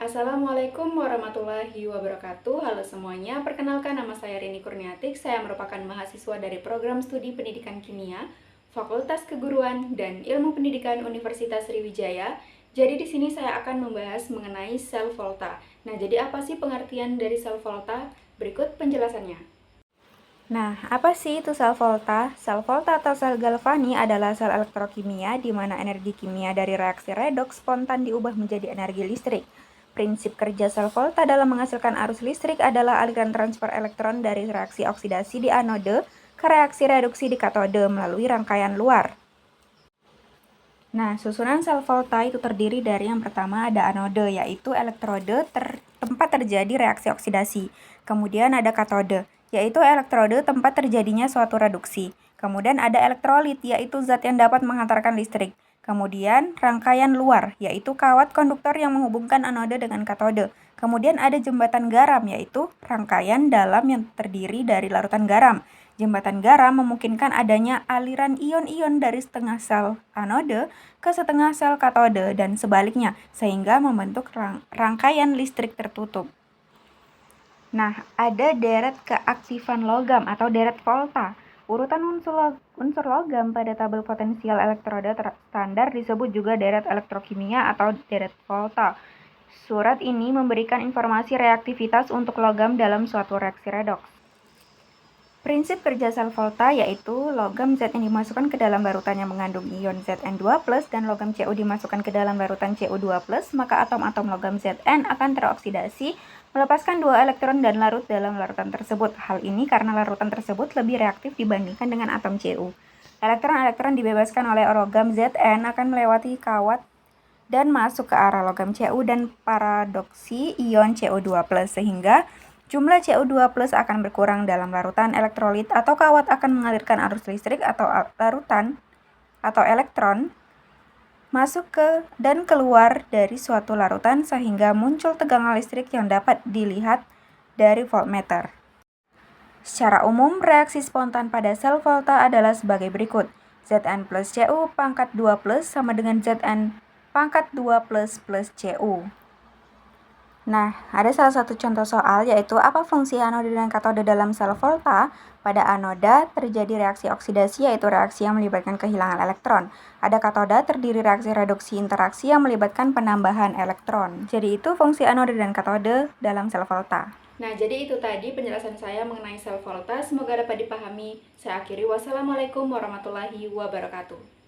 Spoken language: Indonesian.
Assalamualaikum warahmatullahi wabarakatuh. Halo semuanya, perkenalkan nama saya Rini Kurniatik. Saya merupakan mahasiswa dari program studi pendidikan kimia, Fakultas Keguruan dan Ilmu Pendidikan Universitas Sriwijaya. Jadi di sini saya akan membahas mengenai sel volta. Nah, jadi apa sih pengertian dari sel volta? Berikut penjelasannya. Nah, apa sih itu sel volta? Sel volta atau sel galvani adalah sel elektrokimia di mana energi kimia dari reaksi redoks spontan diubah menjadi energi listrik. Prinsip kerja sel volta dalam menghasilkan arus listrik adalah aliran transfer elektron dari reaksi oksidasi di anode ke reaksi reduksi di katode melalui rangkaian luar. Nah, susunan sel volta itu terdiri dari yang pertama ada anode, yaitu elektrode tempat terjadi reaksi oksidasi. Kemudian ada katode, yaitu elektrode tempat terjadinya suatu reduksi. Kemudian ada elektrolit, yaitu zat yang dapat menghantarkan listrik. Kemudian rangkaian luar, yaitu kawat konduktor yang menghubungkan anode dengan katode. Kemudian ada jembatan garam, yaitu rangkaian dalam yang terdiri dari larutan garam. Jembatan garam memungkinkan adanya aliran ion-ion dari setengah sel anode ke setengah sel katode dan sebaliknya, sehingga membentuk rangkaian listrik tertutup. Nah, ada deret keaktifan logam atau deret volta. Urutan unsur logam pada tabel potensial elektroda standar disebut juga deret elektrokimia atau deret volta. Surat ini memberikan informasi reaktivitas untuk logam dalam suatu reaksi redoks. Prinsip kerja sel volta yaitu logam Z yang dimasukkan ke dalam larutan yang mengandung ion Zn2+, dan logam Cu dimasukkan ke dalam larutan Cu2+, maka atom-atom logam Zn akan teroksidasi, melepaskan 2 elektron dan larut dalam larutan tersebut. Hal ini karena larutan tersebut lebih reaktif dibandingkan dengan atom Cu. Elektron-elektron dibebaskan oleh logam Zn akan melewati kawat dan masuk ke arah logam Cu dan paradoksi ion Cu2+, sehingga jumlah Cu2+ akan berkurang dalam larutan. Elektrolit atau kawat akan mengalirkan arus listrik atau larutan atau elektron masuk ke dan keluar dari suatu larutan sehingga muncul tegangan listrik yang dapat dilihat dari voltmeter. Secara umum, reaksi spontan pada sel volta adalah sebagai berikut. Zn plus Cu pangkat 2 plus sama dengan Zn pangkat 2 plus plus Cu. Nah, ada salah satu contoh soal yaitu apa fungsi anode dan katode dalam sel volta? Pada anoda terjadi reaksi oksidasi yaitu reaksi yang melibatkan kehilangan elektron. Ada katoda terdiri reaksi reduksi interaksi yang melibatkan penambahan elektron. Jadi itu fungsi anode dan katode dalam sel volta. Nah, jadi itu tadi penjelasan saya mengenai sel volta. Semoga dapat dipahami. Saya akhiri. Wassalamualaikum warahmatullahi wabarakatuh.